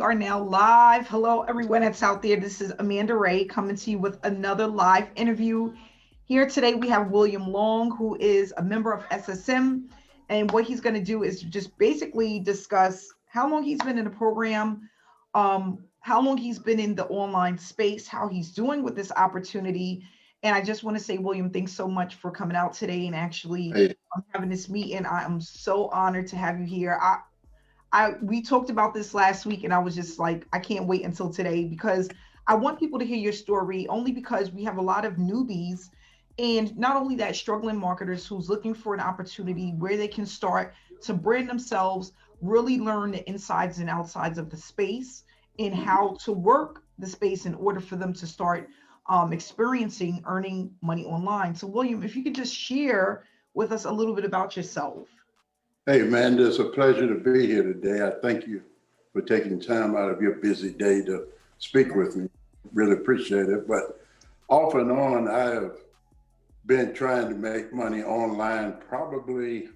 are now live. Hello, everyone that's out there. This is Amanda Ray coming to you with another live interview. Here today, we have William Long, who is a member of SSM. And what he's going to do is just basically discuss how long he's been in the program, how long he's been in the online space, how he's doing with this opportunity. And I just want to say, William, thanks so much for coming out today and actually Hey, having this meeting. I am so honored to have you here. I we talked about this last week and I was just like, I can't wait until today because I want people to hear your story only because we have a lot of newbies and not only that, struggling marketers who's looking for an opportunity where they can start to brand themselves, really learn the insides and outsides of the space and how to work the space in order for them to start experiencing earning money online. So William, if you could just share with us a little bit about yourself. hey, man, it's a pleasure to be here today. I thank you for taking time out of your busy day to speak with me. Really appreciate it. But off and on, I have been trying to make money online probably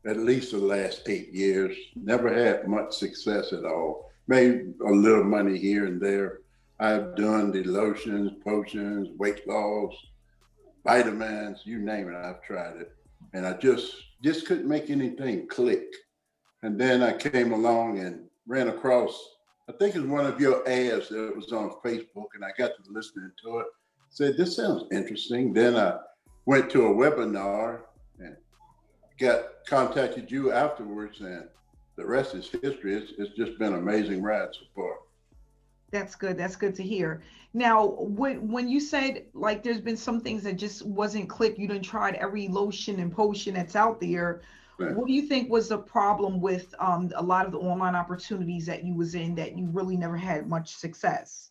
at least the last 8 years. Never had much success at all. Made a little money here and there. I've done the lotions, potions, weight loss, vitamins, you name it, I've tried it. And I just couldn't make anything click. And then I came along and ran across, I think it was one of your ads that was on Facebook, and I got to listening to it. Said, this sounds interesting. Then I went to a webinar and got contacted you afterwards, and the rest is history. It's just been an amazing ride so far. That's good. That's good to hear. Now, when you said like there's been some things that just wasn't click, you done tried every lotion and potion that's out there. Right. What do you think was the problem with a lot of the online opportunities that you was in that you really never had much success?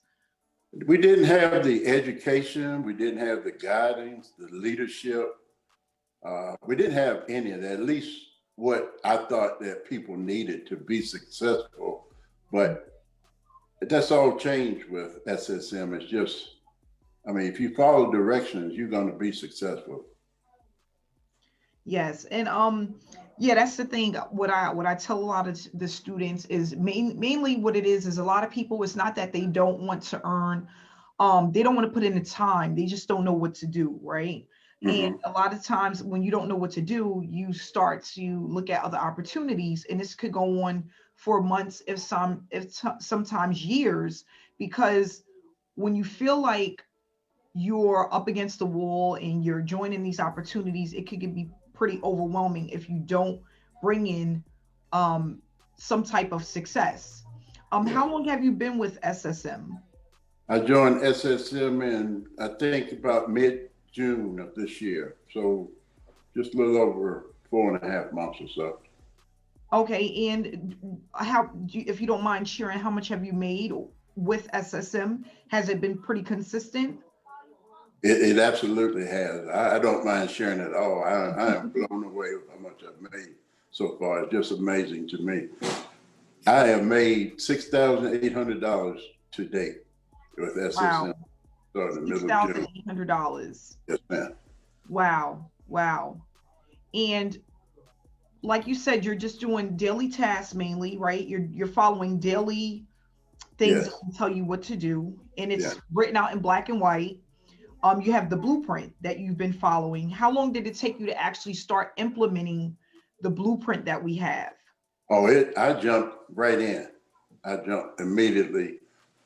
We didn't have the education, we didn't have the guidance, the leadership. We didn't have any of that, at least what I thought that people needed to be successful. But that's all changed with SSM. It's just, I mean, if you follow directions, you're going to be successful. Yes, and yeah, that's the thing. What I tell a lot of the students is mainly what it is a lot of people. It's not that they don't want to earn, they don't want to put in the time. They just don't know what to do, right? And Hmm. a lot of times when you don't know what to do, you start to look at other opportunities, and this could go on for months, sometimes years, because when you feel like you're up against the wall and you're joining these opportunities, it could be pretty overwhelming if you don't bring in um, some type of success. Yeah. How long have you been with SSM? I joined SSM in, I think, about mid-June of this year. So just a little over 4.5 months or so. Okay, and if you don't mind sharing, how much have you made with SSM? Has it been pretty consistent? It absolutely has. I don't mind sharing it all. I am blown away with how much I've made so far. It's just amazing to me. I have made $6,800 to date with SSM. Wow, Started in the six middle of thousand June. eight hundred dollars. Yes, ma'am. Wow, wow. And like you said, you're just doing daily tasks mainly, right? You're following daily things that Yes. will tell you what to do, and Yeah. it's written out in black and white. You have the blueprint that you've been following. How long did it take you to actually start implementing the blueprint that we have? Oh, I jumped right in. I jumped immediately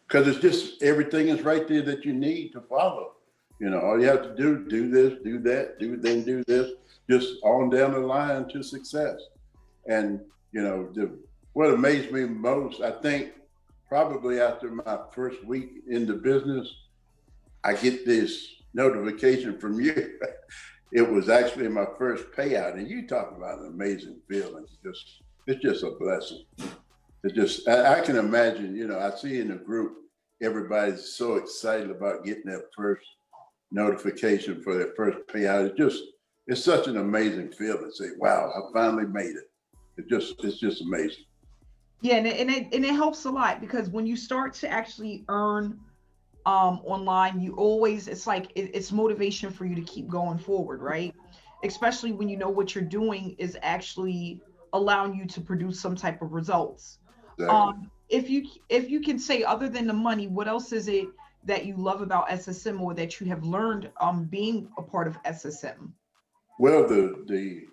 because it's just everything is right there that you need to follow. All you have to do this, do that, do this, just on down the line to success. And what amazed me most, I think, probably after my first week in the business, I get this notification from you. It was actually my first payout, and you talk about an amazing feeling. It's just a blessing. It just I can imagine. I see in the group everybody's so excited about getting that first notification for their first payout. It's such an amazing feeling. Say, wow, I finally made it. It's just amazing. Yeah, and it helps a lot because when you start to actually earn online, you always it's like it's motivation for you to keep going forward, right? Especially when you know what you're doing is actually allowing you to produce some type of results. Exactly. if you can say, other than the money, what else is it that you love about SSM, or that you have learned being a part of SSM? Well, the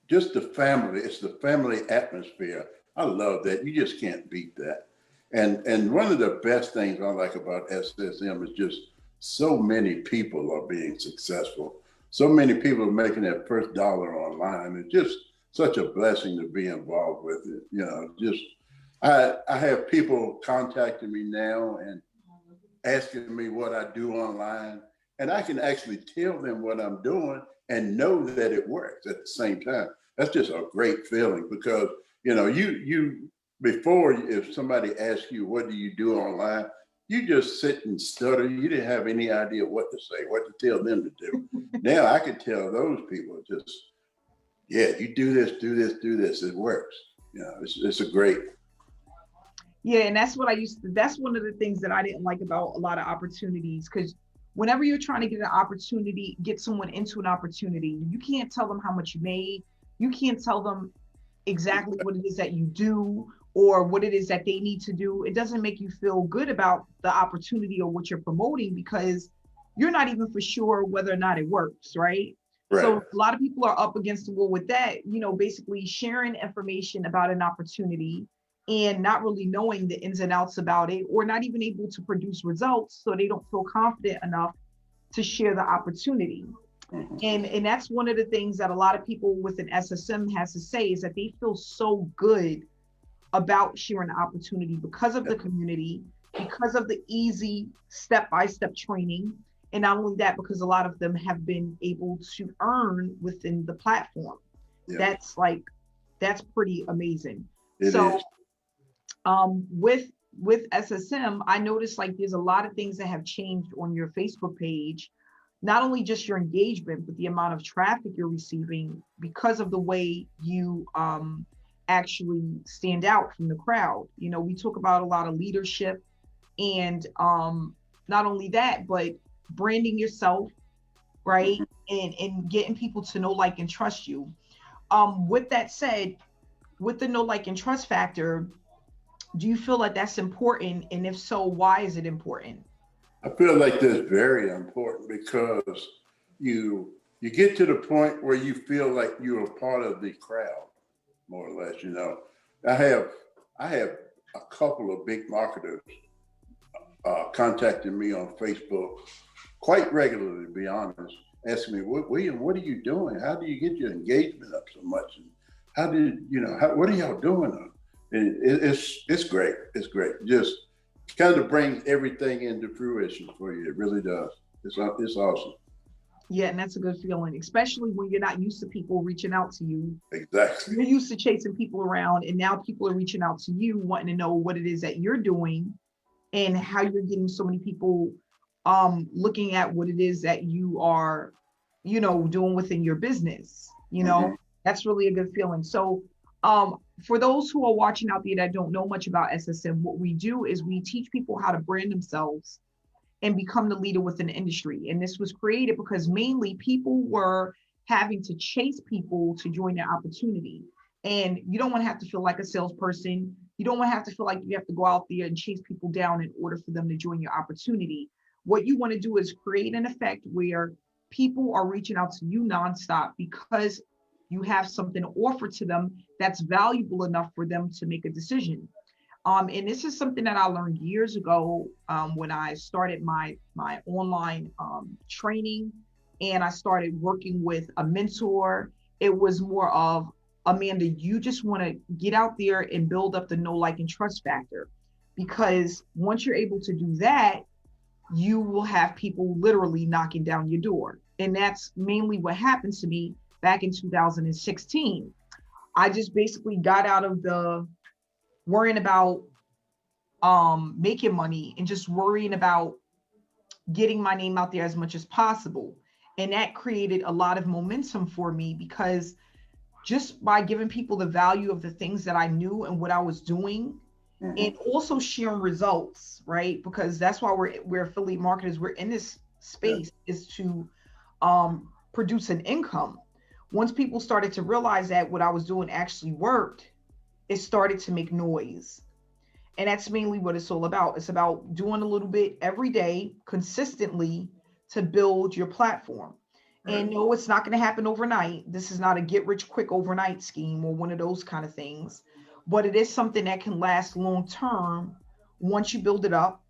just the family, it's the family atmosphere. I love that. You just can't beat that. And one of the best things I like about SSM is just so many people are being successful. So many people are making their first dollar online. It's just such a blessing to be involved with it. You know, just I have people contacting me now and asking me what I do online, and I can actually tell them what I'm doing and know that it works at the same time. That's just a great feeling because you before, if somebody asks you what do you do online, you just sit and stutter. You didn't have any idea what to say, what to tell them to do. Now I can tell those people just, yeah, you do this, do this, do this. It works. It's a great. Yeah, and that's what that's one of the things that I didn't like about a lot of opportunities, because whenever you're trying to get an opportunity, get someone into an opportunity, you can't tell them how much you made. You can't tell them exactly what it is that you do or what it is that they need to do. It doesn't make you feel good about the opportunity or what you're promoting, because you're not even for sure whether or not it works, right? Right. So a lot of people are up against the wall with that, basically sharing information about an opportunity and not really knowing the ins and outs about it, or not even able to produce results, so they don't feel confident enough to share the opportunity. Mhm. And that's one of the things that a lot of people with an SSM has to say, is that they feel so good about sharing the opportunity because of the community, because of the easy step-by-step training. And not only that, because a lot of them have been able to earn within the platform. Yeah, That's pretty amazing. it So is. with SSM, I noticed like there's a lot of things that have changed on your Facebook page, not only just your engagement, but the amount of traffic you're receiving because of the way you actually stand out from the crowd. We talk about a lot of leadership, and not only that, but branding yourself, right? Mhm. And getting people to know, like, and trust you. With that said, with the know, like, and trust factor, do you feel like that's important? And if so, why is it important? I feel like that's very important because you get to the point where you feel like you're a part of the crowd, more or less. I have I have a couple of big marketers contacting me on Facebook quite regularly, to be honest, asking me, William, what are you doing? How do you get your engagement up so much? And what are y'all doing? And it's great. It's great. Just kind of brings everything into fruition for you. It really does. It's awesome. Yeah, and that's a good feeling, especially when you're not used to people reaching out to you. Exactly. You're used to chasing people around, and now people are reaching out to you, wanting to know what it is that you're doing and how you're getting so many people looking at what it is that you are, doing within your business. Hmm. That's really a good feeling. So for those who are watching out there that don't know much about SSM, what we do is we teach people how to brand themselves and become the leader within the industry. And this was created because mainly people were having to chase people to join their opportunity. And you don't want to have to feel like a salesperson. You don't want to have to feel like you have to go out there and chase people down in order for them to join your opportunity. What you want to do is create an effect where people are reaching out to you nonstop because you have something to offer to them that's valuable enough for them to make a decision. And this is something that I learned years ago when I started my online training, and I started working with a mentor. It was more of, Amanda, you just want to get out there and build up the know, like, and trust factor, because once you're able to do that, you will have people literally knocking down your door. And that's mainly what happened to me back in 2016. I just basically got out of the worrying about making money and just worrying about getting my name out there as much as possible. And that created a lot of momentum for me, because just by giving people the value of the things that I knew and what I was doing, and Hmm. also sharing results, right? Because that's why we're affiliate marketers. We're in this Yeah. space is to produce an income. Once people started to realize that what I was doing actually worked, it started to make noise. And that's mainly what it's all about. It's about doing a little bit every day consistently to build your platform. Right. And no, it's not going to happen overnight. This is not a get rich quick overnight scheme or one of those kind of things, but it is something that can last long term once you build it up,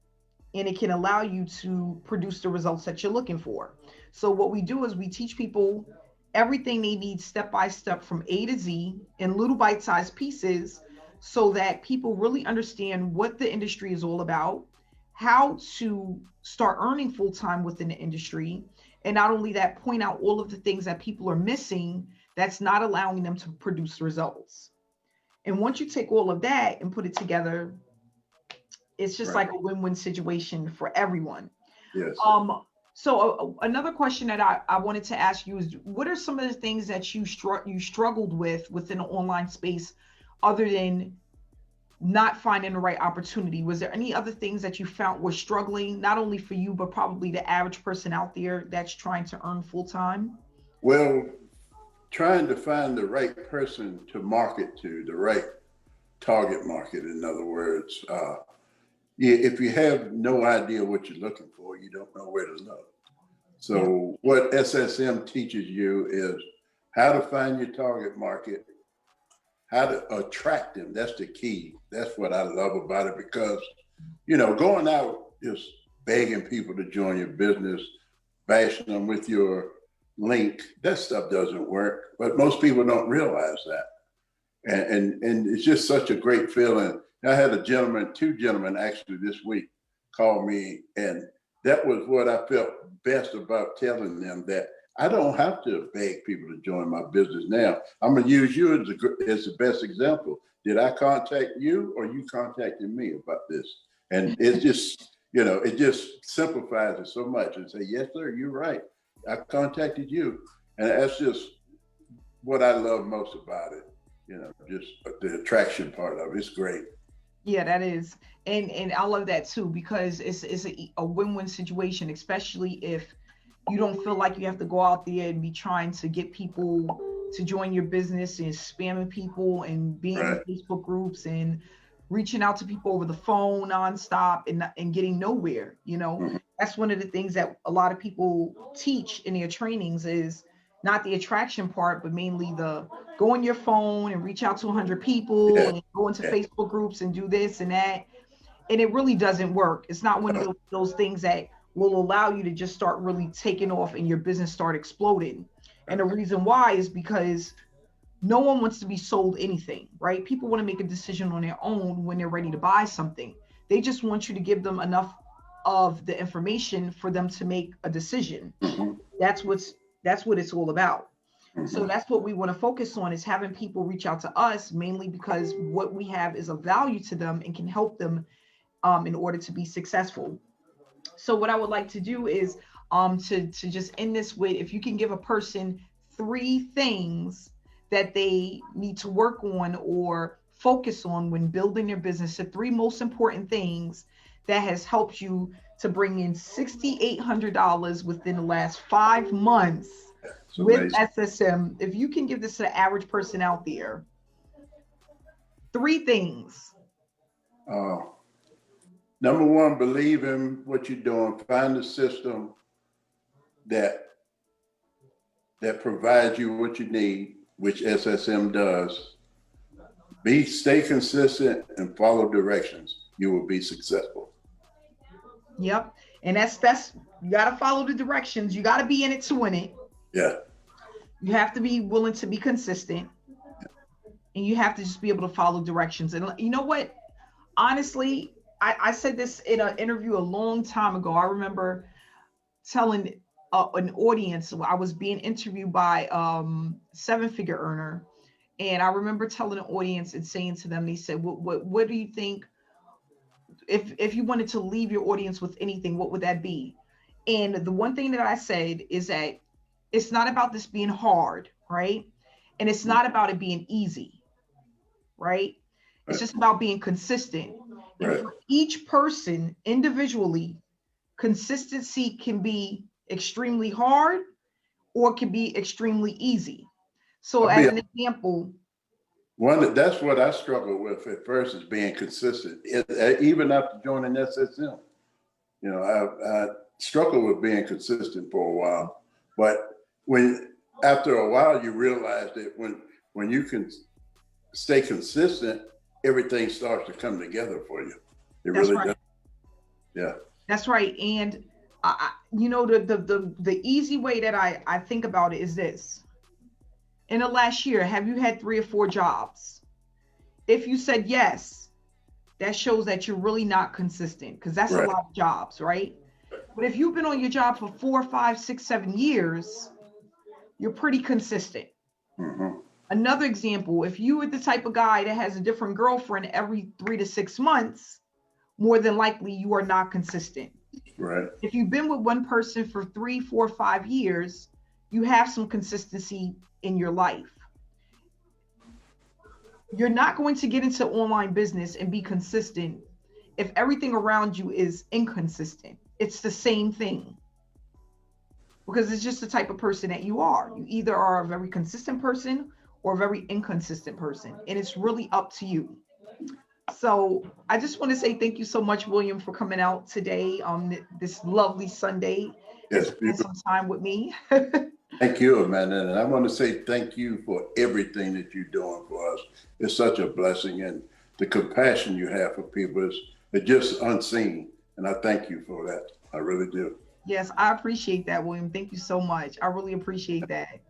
and it can allow you to produce the results that you're looking for. So what we do is we teach people everything they need step by step from A to Z in little bite-sized pieces so that people really understand what the industry is all about, how to start earning full time within the industry, and not only that, point out all of the things that people are missing that's not allowing them to produce results. And once you take all of that and put it together, it's just Right. like a win-win situation for everyone. Yes. So another question that I wanted to ask you is, what are some of the things that you struggled with within the online space, other than not finding the right opportunity? Was there any other things that you found were struggling, not only for you, but probably the average person out there that's trying to earn full time? Well, trying to find the right person to market to, the right target market, in other words. Yeah, if you have no idea what you're looking for, you don't know where to look. Yeah. So what SSM teaches you is how to find your target market, how to attract them. That's the key. That's what I love about it, because, going out just begging people to join your business, bashing them with your link, that stuff doesn't work. But most people don't realize that. And it's just such a great feeling. I had two gentlemen actually this week call me, and that was what I felt best about telling them, that I don't have to beg people to join my business now. I'm gonna use you as the best example. Did I contact you, or you contacted me about this? And it's just, it just simplifies it so much, and say, yes, sir, you're right. I contacted you. And that's just what I love most about it. Just the attraction part of it. It's great. Yeah, that is. And I love that too, because it's a win-win situation, especially if you don't feel like you have to go out there and be trying to get people to join your business and spamming people and being in Right. Facebook groups and reaching out to people over the phone nonstop and getting nowhere. Mhm. That's one of the things that a lot of people teach in their trainings is not the attraction part, but mainly the go on your phone and reach out to 100 people Yeah. and go into Yeah. Facebook groups and do this and that. And it really doesn't work. It's not one of those things that will allow you to just start really taking off and your business start exploding. And the reason why is because no one wants to be sold anything, right? People want to make a decision on their own when they're ready to buy something. They just want you to give them enough of the information for them to make a decision. Hmm. That's what's that's what it's all about. So Hmm. that's what we want to focus on, is having people reach out to us, mainly because what we have is of value to them and can help them in order to be successful. So what I would like to do is to just end this with, if you can give a person three things that they need to work on or focus on when building their business, the three most important things that has helped you to bring in $6,800 within the last 5 months It's with amazing. SSM. If you can give this to the average person out there, three things. Uh, Number one, believe in what you're doing. Find a system that provides you what you need, which SSM does. Stay consistent and follow directions. You will be successful. Yep. And that's you got to follow the directions. You got to be in it to win it. Yeah. You have to be willing to be consistent, and you have to just be able to follow directions. And you know what? Honestly, I said this in an interview a long time ago. I remember telling an audience, I was being interviewed by seven-figure earner, and I remember telling the audience and saying to them, they said, what do you think, if you wanted to leave your audience with anything, what would that be? And the one thing that I said is that it's not about this being hard, right? And it's not about it being easy, right? It's Right. just about being consistent. And Right. for each person individually, consistency can be extremely hard or it can be extremely easy. So, I'll as be an example, That's what I struggled with at first, is being consistent. Even after joining SSM, I struggled with being consistent for a while. But after a while, you realize that when you can stay consistent, everything starts to come together for you. It That's really right. does. Yeah. That's right. And the easy way that I think about it is this. In the last year, have you had 3 or 4 jobs? If you said yes, that shows that you're really not consistent, because that's a Right. lot of jobs, right? But if you've been on your job for 4, 5, 6, 7 years, you're pretty consistent. Mm-hmm. Another example, if you are the type of guy that has a different girlfriend every 3 to 6 months, more than likely you are not consistent. Right. If you've been with one person for 3, 4, 5 years, you have some consistency in your life. You're not going to get into online business and be consistent if everything around you is inconsistent. It's the same thing, because it's just the type of person that you are. You either are a very consistent person or a very inconsistent person, and it's really up to you. So I just want to say thank you so much, William, for coming out today on this lovely Sunday and Yes. spending some time with me. Thank you, Amanda. And I want to say thank you for everything that you're doing for us. It's such a blessing, and the compassion you have for people is just unseen. And I thank you for that. I really do. Yes, I appreciate that, William. Thank you so much. I really appreciate that.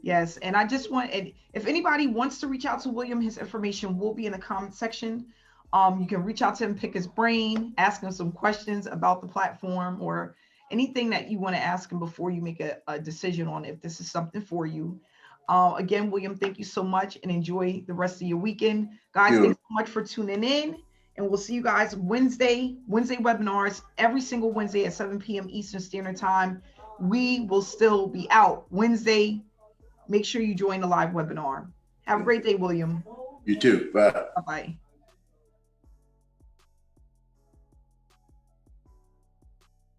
Yes, and I just want, and if anybody wants to reach out to William, his information will be in the comment section. You can reach out to him, pick his brain, ask him some questions about the platform or anything that you want to ask him before you make a decision on if this is something for you. Again, William, thank you so much and enjoy the rest of your weekend. Guys, thanks so much for tuning in. And we'll see you guys Wednesday webinars every single Wednesday at 7 p.m. Eastern Standard Time. We will still be out Wednesday. Make sure you join the live webinar. Have a great day, William. You too. Bye. Bye-bye.